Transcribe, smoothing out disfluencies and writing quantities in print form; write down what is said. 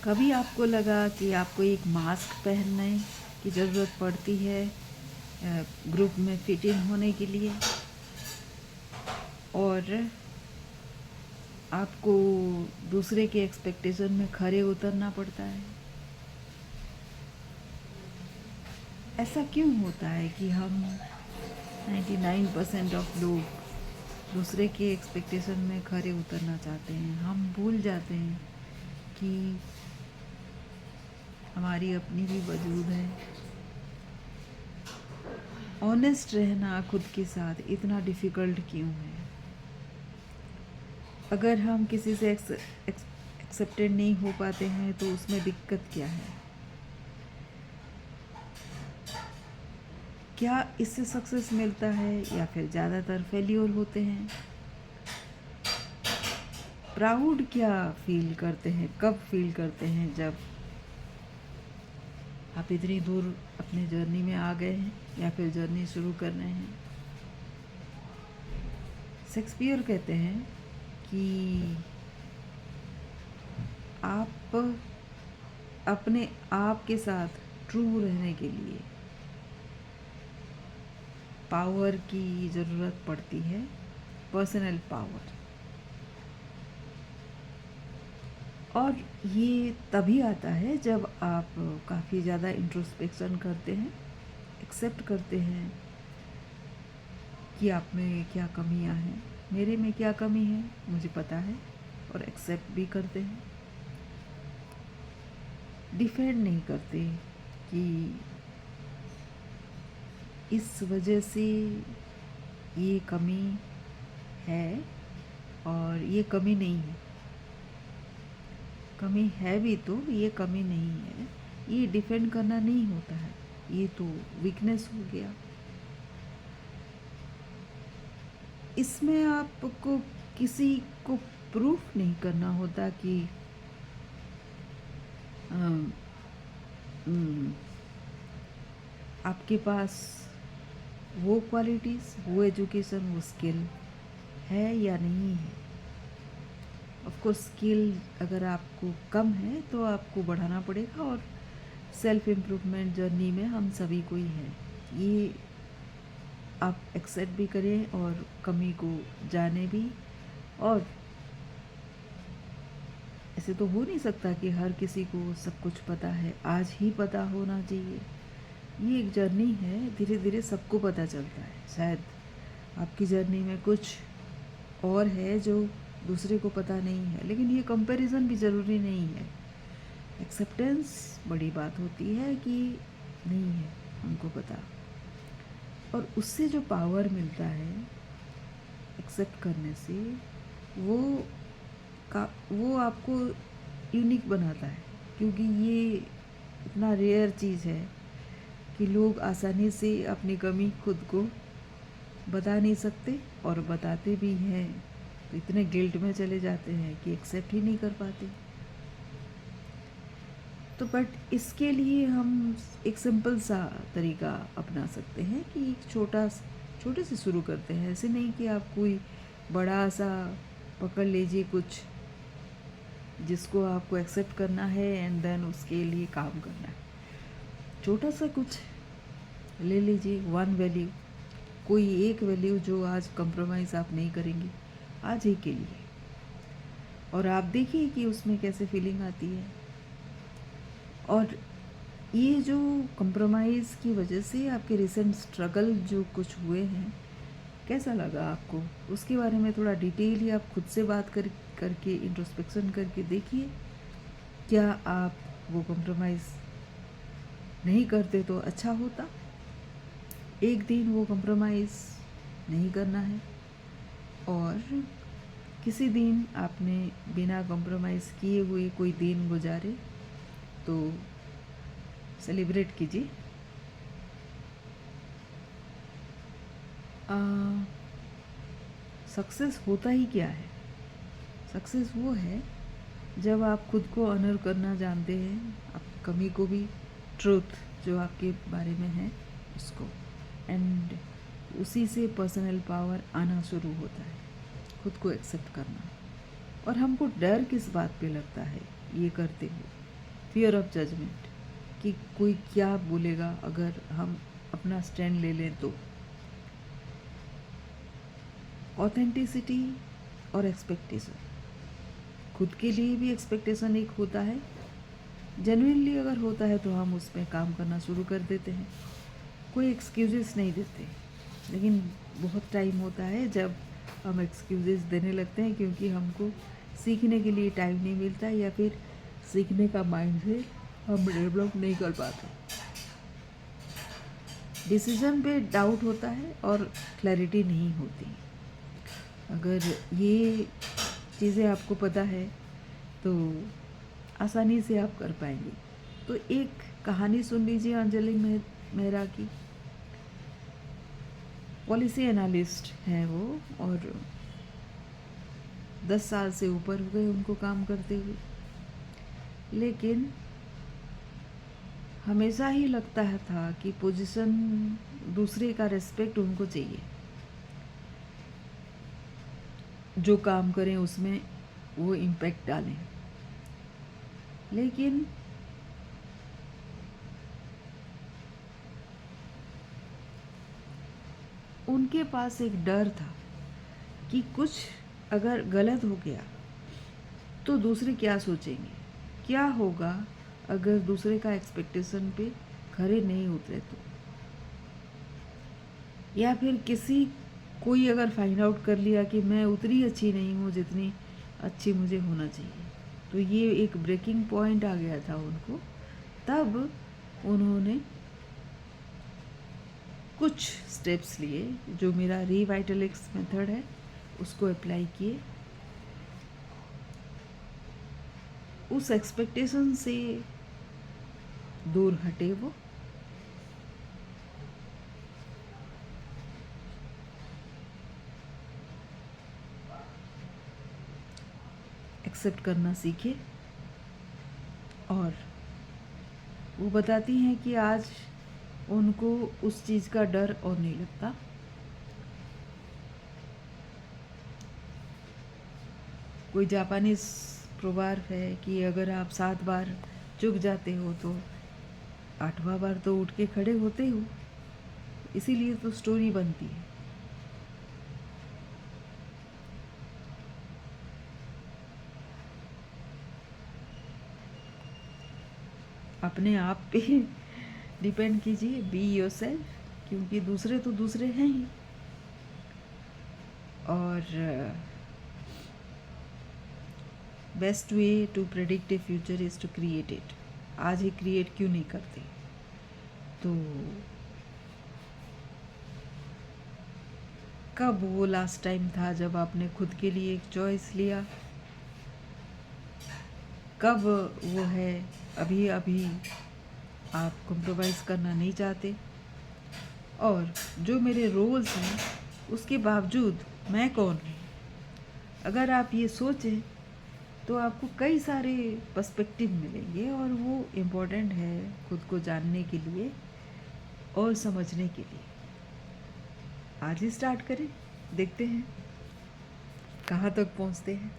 कभी आपको लगा कि आपको एक मास्क पहनने की ज़रूरत पड़ती है ग्रुप में फिट इन होने के लिए, और आपको दूसरे के एक्सपेक्टेशन में खरे उतरना पड़ता है? ऐसा क्यों होता है कि हम 99% ऑफ लोग दूसरे के एक्सपेक्टेशन में खरे उतरना चाहते हैं? हम भूल जाते हैं कि हमारी अपनी भी वजूद है। ऑनेस्ट रहना खुद के साथ इतना डिफ़िकल्ट क्यों है? अगर हम किसी से एक्सेप्टेड नहीं हो पाते हैं तो उसमें दिक्कत क्या है? क्या इससे सक्सेस मिलता है या फिर ज़्यादातर फेल्योर होते हैं? प्राउड क्या फील करते हैं, कब फील करते हैं? जब आप इतनी दूर अपने जर्नी में आ गए हैं या फिर जर्नी शुरू कर रहे हैं। शेक्सपियर कहते हैं कि आप अपने आप के साथ ट्रू रहने के लिए पावर की ज़रूरत पड़ती है, पर्सनल पावर। और ये तभी आता है जब आप काफ़ी ज़्यादा इंट्रोस्पेक्शन करते हैं, एक्सेप्ट करते हैं कि आप में क्या कमियां हैं, मेरे में क्या कमी है मुझे पता है, और एक्सेप्ट भी करते हैं। डिफेंड नहीं करते कि इस वजह से ये कमी है और ये कमी नहीं है। कमी है भी तो ये कमी नहीं है, ये डिफेंड करना नहीं होता है, ये तो वीकनेस हो गया। इसमें आपको किसी को प्रूफ नहीं करना होता कि आपके पास वो क्वालिटीज़, वो एजुकेशन, वो स्किल है या नहीं है। ऑफ कोर्स स्किल अगर आपको कम है तो आपको बढ़ाना पड़ेगा, और सेल्फ इम्प्रूवमेंट जर्नी में हम सभी को ही है। ये आप एक्सेप्ट भी करें और कमी को जाने भी। और ऐसे तो हो नहीं सकता कि हर किसी को सब कुछ पता है, आज ही पता होना चाहिए। ये एक जर्नी है, धीरे धीरे सबको पता चलता है। शायद आपकी जर्नी में कुछ और है जो दूसरे को पता नहीं है, लेकिन ये कंपैरिजन भी ज़रूरी नहीं है। एक्सेप्टेंस बड़ी बात होती है कि नहीं है हमको पता, और उससे जो पावर मिलता है एक्सेप्ट करने से, वो आपको यूनिक बनाता है। क्योंकि ये इतना रेयर चीज़ है कि लोग आसानी से अपनी कमी खुद को बता नहीं सकते, और बताते भी हैं तो इतने गिल्ट में चले जाते हैं कि एक्सेप्ट ही नहीं कर पाते। तो बट इसके लिए हम एक सिंपल सा तरीका अपना सकते हैं कि छोटे से शुरू करते हैं। ऐसे नहीं कि आप कोई बड़ा सा पकड़ लीजिए कुछ जिसको आपको एक्सेप्ट करना है एंड देन उसके लिए काम करना है। छोटा सा कुछ ले लीजिए, वन वैल्यू, कोई एक वैल्यू जो आज कंप्रोमाइज़ आप नहीं करेंगे आज ही के लिए, और आप देखिए कि उसमें कैसे फीलिंग आती है। और ये जो कंप्रोमाइज़ की वजह से आपके रिसेंट स्ट्रगल जो कुछ हुए हैं, कैसा लगा आपको, उसके बारे में थोड़ा डिटेल आप खुद से बात करके इंट्रोस्पेक्शन करके देखिए। क्या आप वो कंप्रोमाइज़ नहीं करते तो अच्छा होता। एक दिन वो कंप्रोमाइज़ नहीं करना है, और किसी दिन आपने बिना कंप्रोमाइज़ किए हुए कोई दिन गुजारे तो सेलिब्रेट कीजिए। सक्सेस होता ही क्या है? सक्सेस वो है जब आप खुद को ऑनर करना जानते हैं, आप कमी को भी, ट्रूथ जो आपके बारे में है उसको, एंड उसी से पर्सनल पावर आना शुरू होता है, खुद को एक्सेप्ट करना। और हमको डर किस बात पे लगता है ये करते हुए? फियर ऑफ जजमेंट कि कोई क्या बोलेगा अगर हम अपना स्टैंड ले लें तो। ऑथेंटिसिटी और एक्सपेक्टेशन, खुद के लिए भी एक्सपेक्टेशन एक होता है, जेन्युइनली अगर होता है तो हम उस पर काम करना शुरू कर देते हैं, कोई एक्सक्यूजेस नहीं देते। लेकिन बहुत टाइम होता है जब हम एक्सक्यूजेस देने लगते हैं क्योंकि हमको सीखने के लिए टाइम नहीं मिलता या फिर सीखने का माइंड से हम डेवलप नहीं कर पाते। डिसीजन पे डाउट होता है और क्लैरिटी नहीं होती। अगर ये चीज़ें आपको पता है तो आसानी से आप कर पाएंगे। तो एक कहानी सुन लीजिए अंजलि मेहरा की। पॉलिसी एनालिस्ट हैं वो और 10 साल से ऊपर हो गए उनको काम करते हुए, लेकिन हमेशा ही लगता है था कि पोजीशन दूसरे का रिस्पेक्ट उनको चाहिए, जो काम करें उसमें वो इम्पैक्ट डालें। लेकिन उनके पास एक डर था कि कुछ अगर गलत हो गया तो दूसरे क्या सोचेंगे, क्या होगा अगर दूसरे का एक्सपेक्टेशन पे खरे नहीं उतरे तो, या फिर कोई अगर फाइंड आउट कर लिया कि मैं उतनी अच्छी नहीं हूँ जितनी अच्छी मुझे होना चाहिए। तो ये एक ब्रेकिंग पॉइंट आ गया था उनको। तब उन्होंने कुछ स्टेप्स लिए, जो मेरा रिवाइटलिक्स मेथड है उसको अप्लाई किए। उस एक्सपेक्टेशन से दूर हटे वो, एक्सेप्ट करना सीखे। और वो बताती हैं कि आज उनको उस चीज़ का डर और नहीं लगता। कोई जापानीज प्रोवर्ब है कि अगर आप 7 बार चूक जाते हो तो 8वां बार तो उठ के खड़े होते हो। इसीलिए तो स्टोरी बनती है। अपने आप पे डिपेंड कीजिए, बी योरसेल्फ, क्योंकि दूसरे तो दूसरे हैं ही। और best way to predict a future is to create it. आज ही क्रिएट क्यों नहीं करते? तो कब वो लास्ट टाइम था जब आपने खुद के लिए एक चॉइस लिया? कब वो है अभी अभी आप कॉम्प्रोमाइज़ करना नहीं चाहते? और जो मेरे रोल्स हैं उसके बावजूद मैं कौन हूँ? अगर आप ये सोचें तो आपको कई सारे पर्सपेक्टिव मिलेंगे और वो इम्पोर्टेंट है खुद को जानने के लिए और समझने के लिए। आज ही स्टार्ट करें, देखते हैं कहाँ तक पहुँचते हैं।